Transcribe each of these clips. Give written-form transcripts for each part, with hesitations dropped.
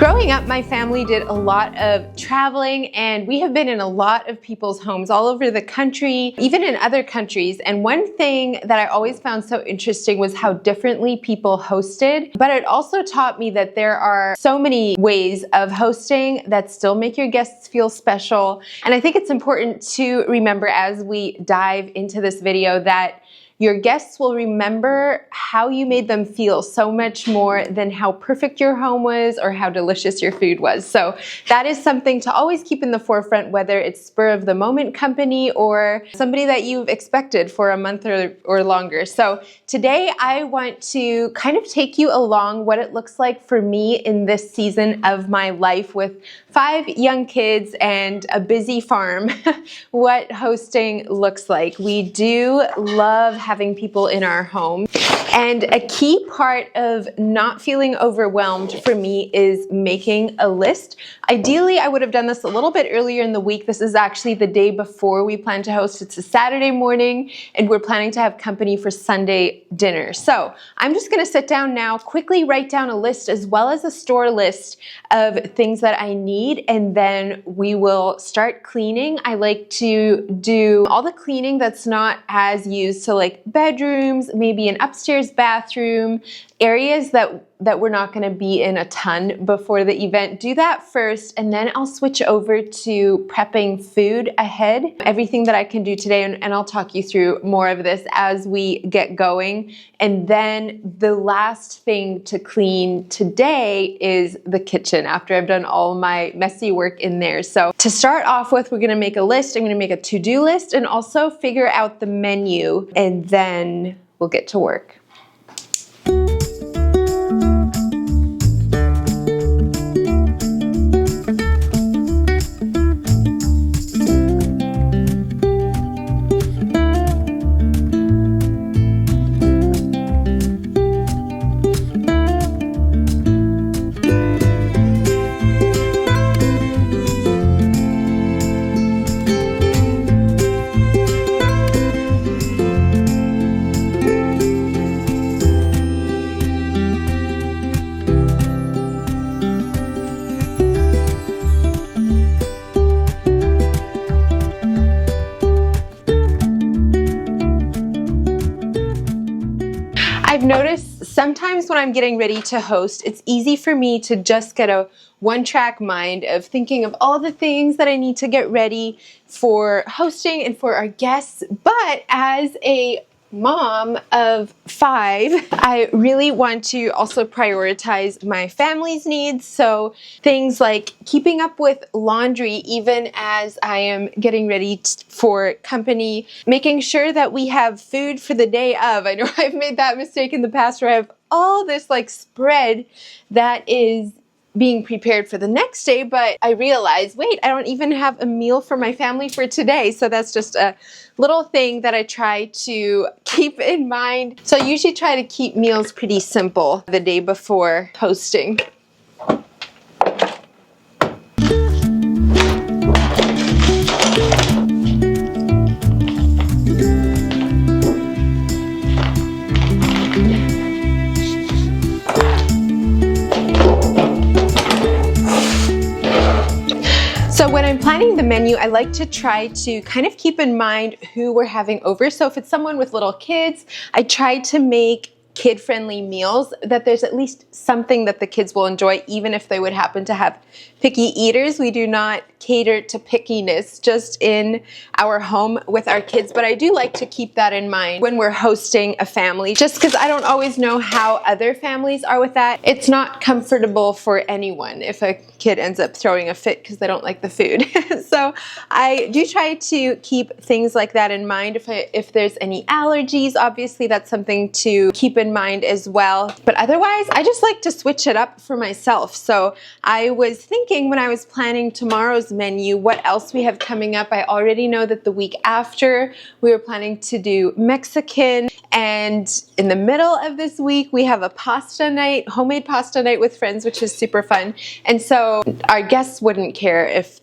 Growing up, my family did a lot of traveling, and we have been in a lot of people's homes all over the country, even in other countries. And one thing that I always found so interesting was how differently people hosted. But it also taught me that there are so many ways of hosting that still make your guests feel special. And I think it's important to remember as we dive into this video that your guests will remember how you made them feel so much more than how perfect your home was or how delicious your food was. So that is something to always keep in the forefront, whether it's spur of the moment company or somebody that you've expected for a month or longer. So today I want to kind of take you along what it looks like for me in this season of my life with 5 young kids and a busy farm, what hosting looks like. We do love having people in our home. And a key part of not feeling overwhelmed for me is making a list. Ideally, I would have done this a little bit earlier in the week. This is actually the day before we plan to host. It's a Saturday morning, and we're planning to have company for Sunday dinner. So I'm just gonna sit down now, quickly write down a list as well as a store list of things that I need, and then we will start cleaning. I like to do all the cleaning that's not as used, so like bedrooms, maybe an upstairs bathroom, areas that we're not going to be in a ton before the event. Do that first, and then I'll switch over to prepping food ahead. Everything that I can do today, and I'll talk you through more of this as we get going. And then the last thing to clean today is the kitchen after I've done all my messy work in there. So to start off with, we're going to make a list. I'm going to make a to-do list and also figure out the menu, and then we'll get to work. I've noticed sometimes when I'm getting ready to host, it's easy for me to just get a one-track mind of thinking of all the things that I need to get ready for hosting and for our guests. But as a mom of 5, I really want to also prioritize my family's needs. So things like keeping up with laundry even as I am getting ready for company, making sure that we have food for the day of. I know I've made that mistake in the past where I have all this like spread that is being prepared for the next day, but I realized, wait, I don't even have a meal for my family for today. So that's just a little thing that I try to keep in mind. So I usually try to keep meals pretty simple the day before hosting. So when I'm planning the menu, I like to try to kind of keep in mind who we're having over. So if it's someone with little kids, I try to make kid-friendly meals that there's at least something that the kids will enjoy, even if they would happen to have picky eaters. We do not cater to pickiness just in our home with our kids, but I do like to keep that in mind when we're hosting a family, just because I don't always know how other families are with that. It's not comfortable for anyone if a kid ends up throwing a fit because they don't like the food. So I do try to keep things like that in mind. If there's any allergies, obviously that's something to keep in mind as well. But otherwise, I just like to switch it up for myself. So I was thinking when I was planning tomorrow's menu, what else we have coming up. I already know that the week after we were planning to do Mexican, and in the middle of this week we have a pasta night, homemade pasta night with friends, which is super fun. And so our guests wouldn't care if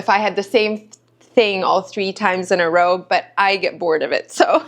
I had the same thing all 3 times in a row, but I get bored of it. So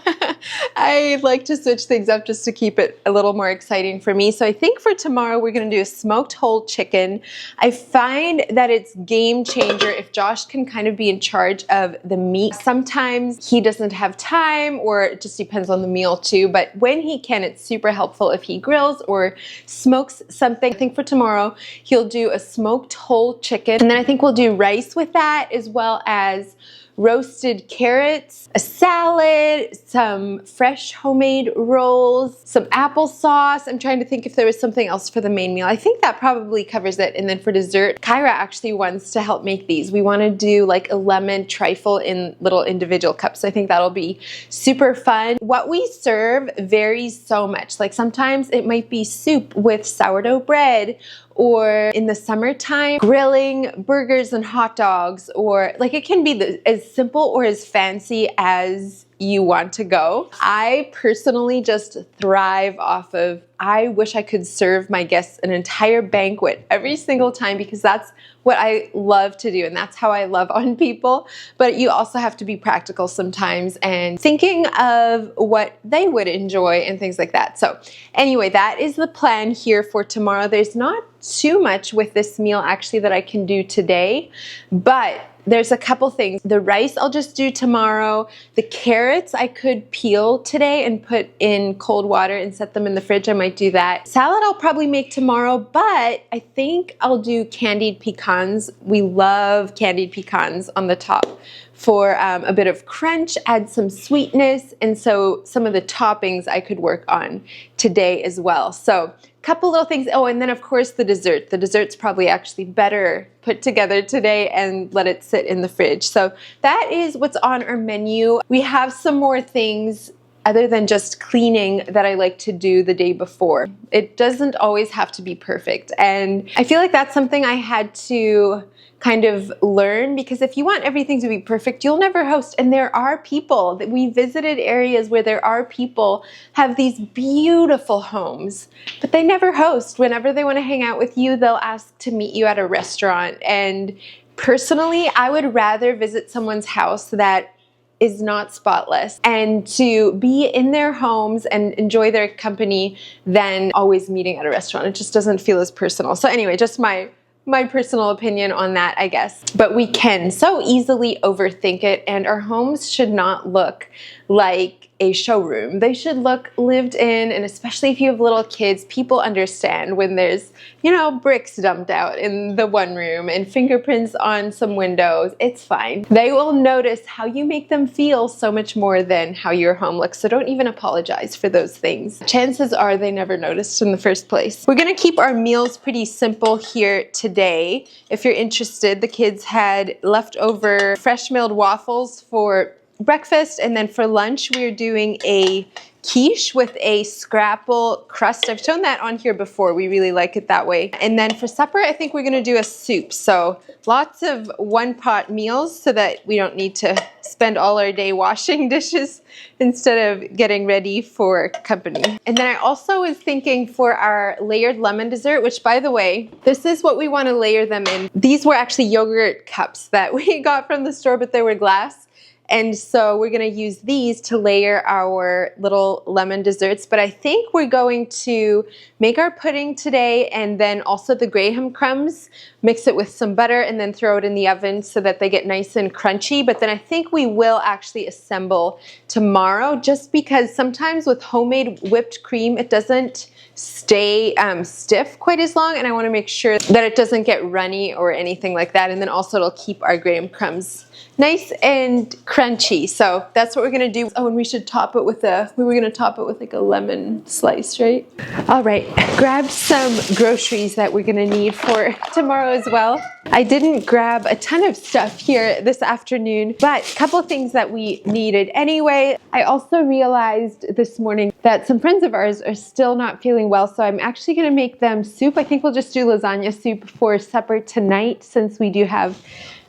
I like to switch things up just to keep it a little more exciting for me. So I think for tomorrow we're going to do a smoked whole chicken. I find that it's game changer if Josh can kind of be in charge of the meat. Sometimes he doesn't have time, or it just depends on the meal too, but when he can, it's super helpful if he grills or smokes something. I think for tomorrow he'll do a smoked whole chicken, and then I think we'll do rice with that, as well as roasted carrots, a salad, some fresh homemade rolls, some applesauce. I'm trying to think if there was something else for the main meal. I think that probably covers it. And then for dessert, Kyra actually wants to help make these. We want to do like a lemon trifle in little individual cups. I think that'll be super fun. What we serve varies so much. Like sometimes it might be soup with sourdough bread, or in the summertime, grilling burgers and hot dogs, or like it can be as simple or as fancy as you want to go. I personally just thrive off of, I wish I could serve my guests an entire banquet every single time, because that's what I love to do and that's how I love on people. But you also have to be practical sometimes and thinking of what they would enjoy and things like that. So anyway, that is the plan here for tomorrow. There's not too much with this meal actually that I can do today, but there's a couple things. The rice I'll just do tomorrow. The carrots I could peel today and put in cold water and set them in the fridge. I might do that. Salad I'll probably make tomorrow, but I think I'll do candied pecans. We love candied pecans on the top for a bit of crunch, add some sweetness, and so some of the toppings I could work on today as well. So couple little things. Oh, and then of course the dessert. The dessert's probably actually better put together today and let it sit in the fridge. So that is what's on our menu. We have some more things other than just cleaning that I like to do the day before. It doesn't always have to be perfect. And I feel like that's something I had to kind of learn, because if you want everything to be perfect, you'll never host. And there are people that we visited areas where there are people have these beautiful homes, but they never host. Whenever they want to hang out with you, they'll ask to meet you at a restaurant. And personally, I would rather visit someone's house that is not spotless and to be in their homes and enjoy their company than always meeting at a restaurant. It just doesn't feel as personal. So anyway, just my personal opinion on that, I guess. But we can so easily overthink it, and our homes should not look like a showroom. They should look lived in, and especially if you have little kids, people understand when there's, you know, bricks dumped out in the one room and fingerprints on some windows. It's fine. They will notice how you make them feel so much more than how your home looks. So don't even apologize for those things. Chances are they never noticed in the first place. We're gonna keep our meals pretty simple here today. If you're interested, the kids had leftover fresh milled waffles for breakfast, and then for lunch we're doing a quiche with a scrapple crust. I've shown that on here before. We really like it that way. And then for supper, I think we're gonna do a soup. So lots of one-pot meals so that we don't need to spend all our day washing dishes instead of getting ready for company. And then I also was thinking for our layered lemon dessert, which by the way, this is what we want to layer them in. These were actually yogurt cups that we got from the store, but they were glass. And so we're going to use these to layer our little lemon desserts. But I think we're going to make our pudding today, and then also the graham crumbs, mix it with some butter, and then throw it in the oven so that they get nice and crunchy. But then I think we will actually assemble tomorrow, just because sometimes with homemade whipped cream, it doesn't stay stiff quite as long, and I want to make sure that it doesn't get runny or anything like that. And then also it'll keep our graham crumbs nice and crunchy. So that's what we're gonna do. Oh, and we should top it with we were gonna top it with like a lemon slice, right? All right, grab some groceries that we're gonna need for tomorrow as well. I didn't grab a ton of stuff here this afternoon, but a couple of things that we needed anyway. I also realized this morning that some friends of ours are still not feeling well, so I'm actually gonna make them soup. I think we'll just do lasagna soup for supper tonight, since we do have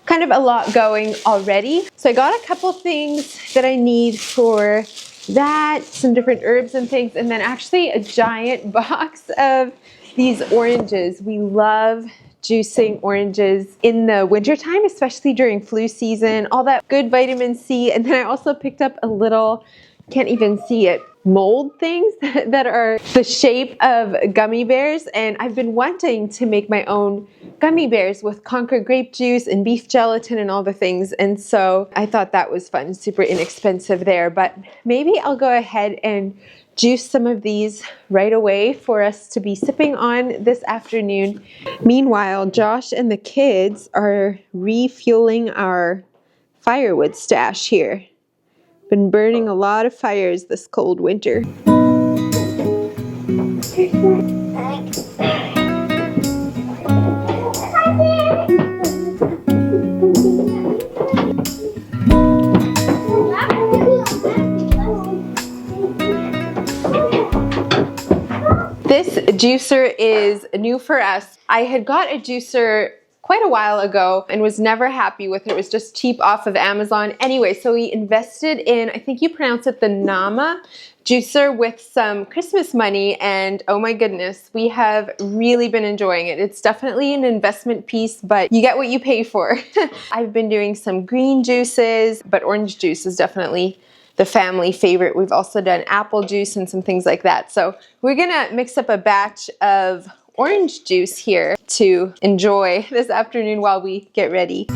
kind of a lot going already. So I got a couple things that I need for that, some different herbs and things, and then actually a giant box of these oranges. We love juicing oranges in the wintertime, especially during flu season, all that good vitamin C. And then I also picked up a little, can't even see it, mold things that are the shape of gummy bears. And I've been wanting to make my own gummy bears with Concord grape juice and beef gelatin and all the things. And so I thought that was fun, super inexpensive there. But maybe I'll go ahead and juice some of these right away for us to be sipping on this afternoon. Meanwhile, Josh and the kids are refueling our firewood stash here. Been burning a lot of fires this cold winter. This juicer is new for us. I had got a juicer quite a while ago and was never happy with it. It was just cheap off of Amazon. Anyway, so we invested in, I think you pronounce it the Nama juicer, with some Christmas money, and oh my goodness, we have really been enjoying it. It's definitely an investment piece, but you get what you pay for. I've been doing some green juices, but orange juice is definitely the family favorite. We've also done apple juice and some things like that. So we're gonna mix up a batch of orange juice here to enjoy this afternoon while we get ready.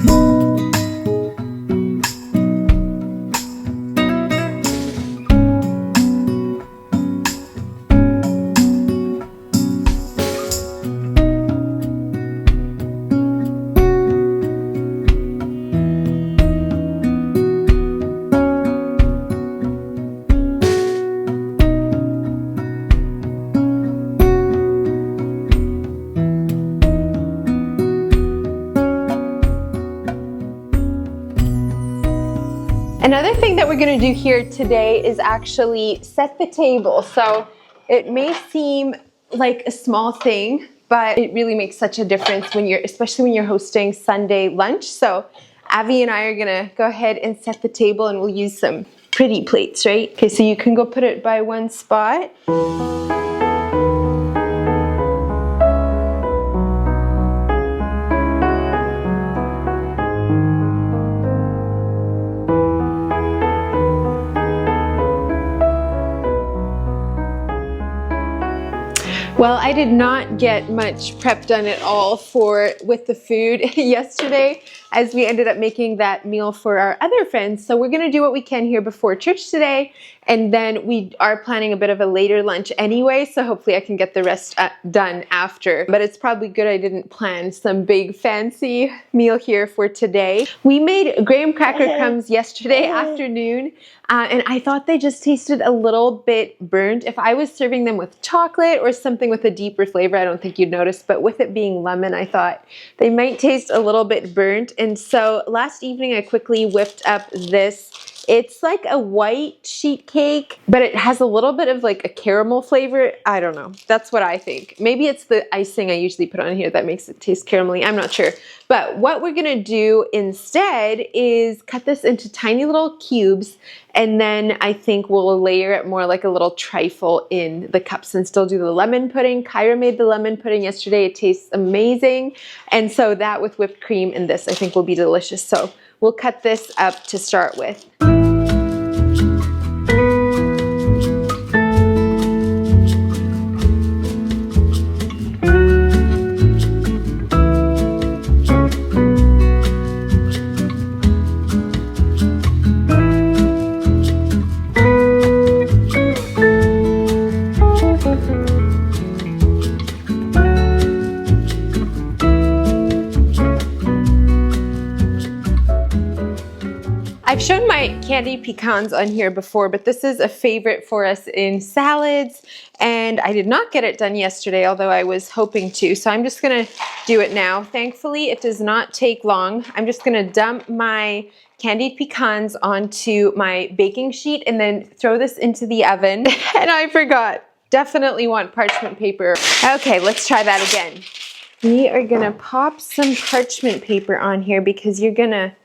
Another thing that we're gonna do here today is actually set the table. So it may seem like a small thing, but it really makes such a difference when especially when you're hosting Sunday lunch. So Avi and I are gonna go ahead and set the table, and we'll use some pretty plates, right? Okay, so you can go put it by one spot. Well, I did not get much prep done at all with the food yesterday, as we ended up making that meal for our other friends. So we're gonna do what we can here before church today, and then we are planning a bit of a later lunch anyway, so hopefully I can get the rest done after. But it's probably good I didn't plan some big fancy meal here for today. We made graham cracker crumbs yesterday afternoon, and I thought they just tasted a little bit burnt. If I was serving them with chocolate or something with a deeper flavor, I don't think you'd notice, but with it being lemon, I thought they might taste a little bit burnt. And so last evening I quickly whipped up this. It's like a white sheet cake, but it has a little bit of like a caramel flavor. I don't know. That's what I think. Maybe it's the icing I usually put on here that makes it taste caramelly. I'm not sure. But what we're gonna do instead is cut this into tiny little cubes, and then I think we'll layer it more like a little trifle in the cups and still do the lemon pudding. Kyra made the lemon pudding yesterday. It tastes amazing. And so that with whipped cream and this I think will be delicious. So we'll cut this up to start with. I've shown my candied pecans on here before, but this is a favorite for us in salads, and I did not get it done yesterday, although I was hoping to, so I'm just gonna do it now. Thankfully, it does not take long. I'm just gonna dump my candied pecans onto my baking sheet and then throw this into the oven. And I forgot, definitely want parchment paper. Okay, let's try that again. We are gonna pop some parchment paper on here because you're gonna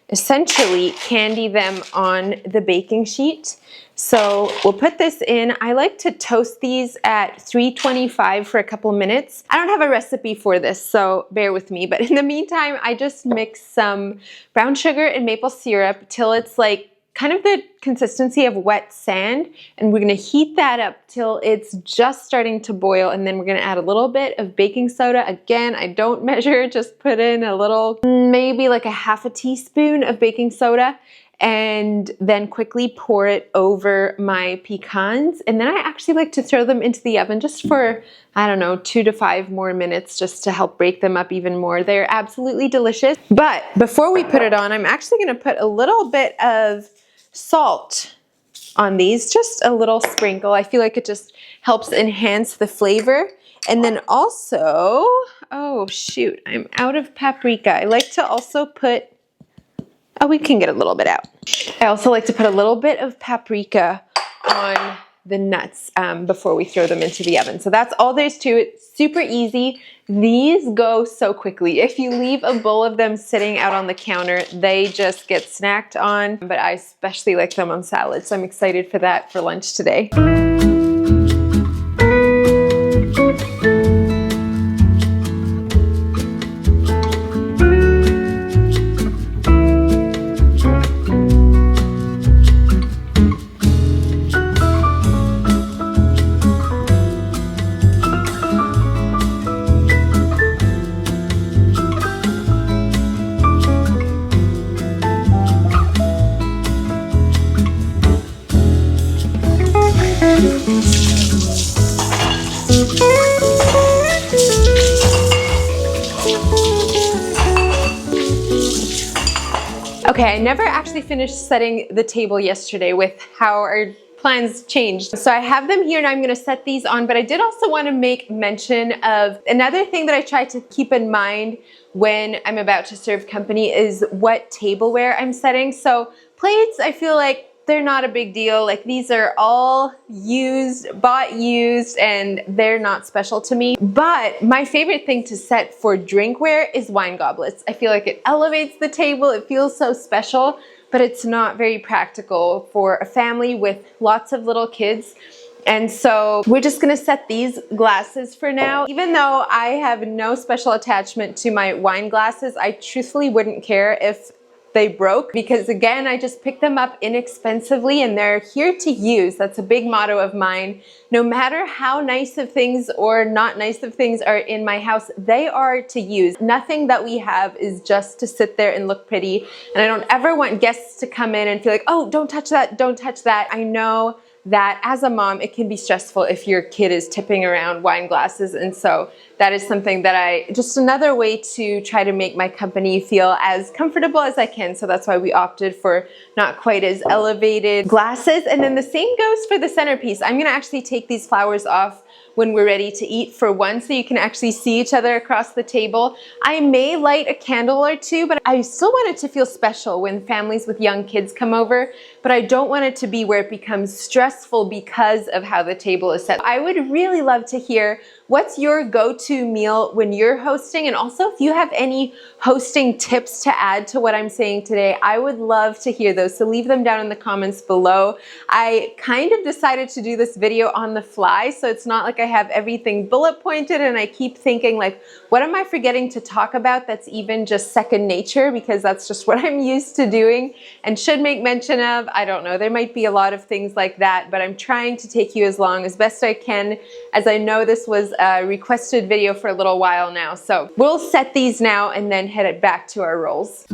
essentially candy them on the baking sheet. So we'll put this in. I like to toast these at 325 for a couple minutes. I don't have a recipe for this, so bear with me. But in the meantime, I just mix some brown sugar and maple syrup till it's like kind of the consistency of wet sand. And we're gonna heat that up till it's just starting to boil. And then we're gonna add a little bit of baking soda. Again, I don't measure, just put in a little, maybe like a half a teaspoon of baking soda, and then quickly pour it over my pecans. And then I actually like to throw them into the oven just for, I don't know, 2 to 5 more minutes just to help break them up even more. They're absolutely delicious. But before we put it on, I'm actually gonna put a little bit of salt on these, just a little sprinkle. I feel like it just helps enhance the flavor. And then also, oh shoot, I'm out of paprika. I like to also put, oh, we can get a little bit out. I also like to put a little bit of paprika on the nuts before we throw them into the oven. So that's all there's to it. Super easy. These go so quickly. If you leave a bowl of them sitting out on the counter, they just get snacked on. But I especially like them on salad, so I'm excited for that for lunch today. Okay, I never actually finished setting the table yesterday with how our plans changed. So I have them here and I'm gonna set these on, but I did also wanna make mention of another thing that I try to keep in mind when I'm about to serve company is what tableware I'm setting. So plates, I feel like they're not a big deal. Like these are all used, bought used, and they're not special to me. But my favorite thing to set for drinkware is wine goblets. I feel like it elevates the table. It feels so special, but it's not very practical for a family with lots of little kids. And so we're just gonna set these glasses for now. Even though I have no special attachment to my wine glasses, I truthfully wouldn't care if they broke, because again, I just picked them up inexpensively and they're here to use. That's a big motto of mine. No matter how nice of things or not nice of things are in my house, they are to use. Nothing that we have is just to sit there and look pretty. And I don't ever want guests to come in and feel like, oh, don't touch that, don't touch that. I know that as a mom, it can be stressful if your kid is tipping around wine glasses. And so that is something that just another way to try to make my company feel as comfortable as I can. So that's why we opted for not quite as elevated glasses. And then the same goes for the centerpiece. I'm gonna actually take these flowers off when we're ready to eat for one, so you can actually see each other across the table. I may light a candle or two, but I still want it to feel special when families with young kids come over, but I don't want it to be where it becomes stressful because of how the table is set. I would really love to hear what's your go-to meal when you're hosting, and also if you have any hosting tips to add to what I'm saying today, I would love to hear those. So leave them down in the comments below. I kind of decided to do this video on the fly, so it's not like I have everything bullet pointed and I keep thinking like, what am I forgetting to talk about that's even just second nature, because that's just what I'm used to doing and should make mention of. I don't know, there might be a lot of things like that, but I'm trying to take you as long as best I can, as I know this was a requested video for a little while now. So we'll set these now and then head it back to our rolls.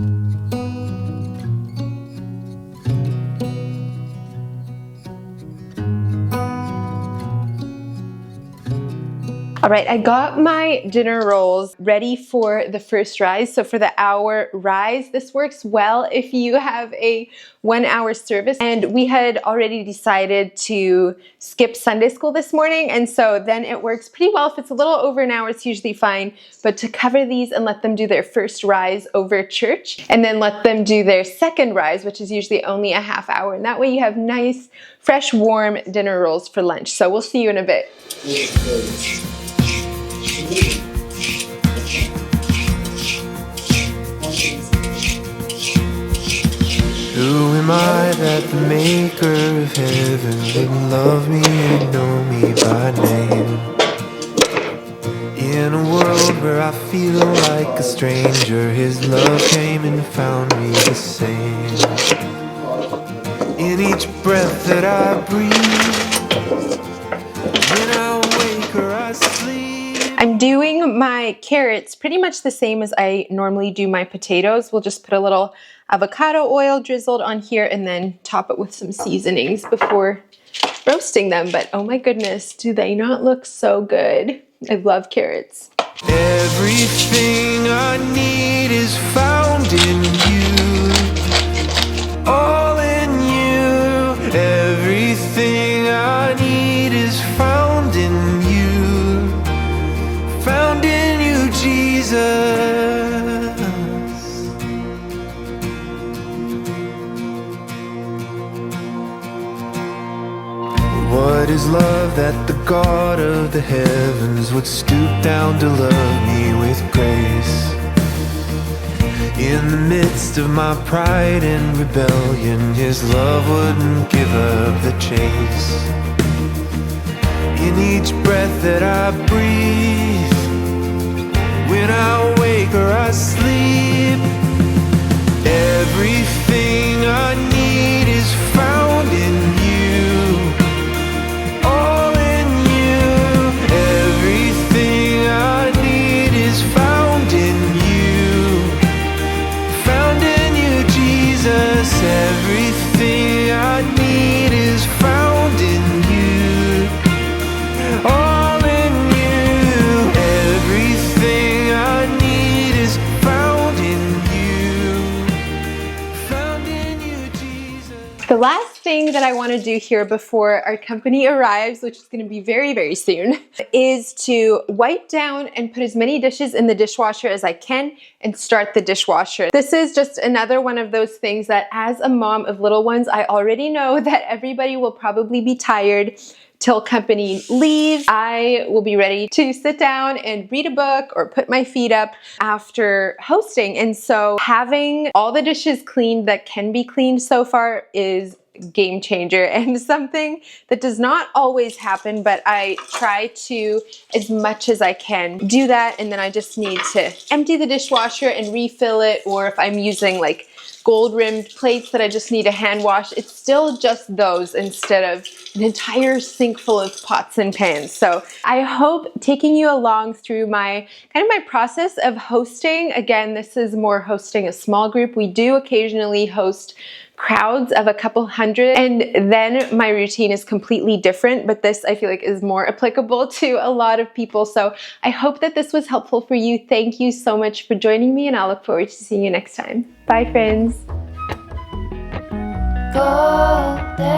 All right, I got my dinner rolls ready for the first rise. So for the hour rise, this works well if you have a 1 hour service. And we had already decided to skip Sunday school this morning. And so then it works pretty well. If it's a little over an hour, it's usually fine. But to cover these and let them do their first rise over church, and then let them do their second rise, which is usually only a half hour. And that way you have nice, fresh, warm dinner rolls for lunch. So we'll see you in a bit. am I that the maker of heaven would love me and know me by name? In a world where I feel like a stranger, his love came and found me the same. In each breath that I breathe, when I wake or I sleep. I'm doing my carrots pretty much the same as I normally do my potatoes. We'll just put a little avocado oil drizzled on here and then top it with some seasonings before roasting them. But oh my goodness, do they not look so good? I love carrots. Everything I need is found in you, all in you. Everything I need is found in you, Jesus. What is love that the God of the heavens would stoop down to love me with grace? In the midst of my pride and rebellion, his love wouldn't give up the chase. In each breath that I breathe, when I wake or I sleep, everything I need is found in you, all in you. Everything I need is found in you, Jesus. Everything I need is found in you, all in you. Everything I need is found in you, Jesus. The last thing that I want to do here before our company arrives, which is going to be very, very soon, is to wipe down and put as many dishes in the dishwasher as I can and start the dishwasher. This is just another one of those things that as a mom of little ones, I already know that everybody will probably be tired till company leaves. I will be ready to sit down and read a book or put my feet up after hosting. And so having all the dishes cleaned that can be cleaned so far is game changer and something that does not always happen, but I try to, as much as I can, do that. And then I just need to empty the dishwasher and refill it, or if I'm using like gold rimmed plates that I just need a hand wash, it's still just those instead of an entire sink full of pots and pans. So I hope taking you along through my process of hosting. Again, this is more hosting a small group. We do occasionally host crowds of a couple hundred, and then my routine is completely different, but this I feel like is more applicable to a lot of people. So I hope that this was helpful for you. Thank you so much for joining me, and I'll look forward to seeing you next time. Bye, friends. Golden,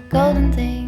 golden thing.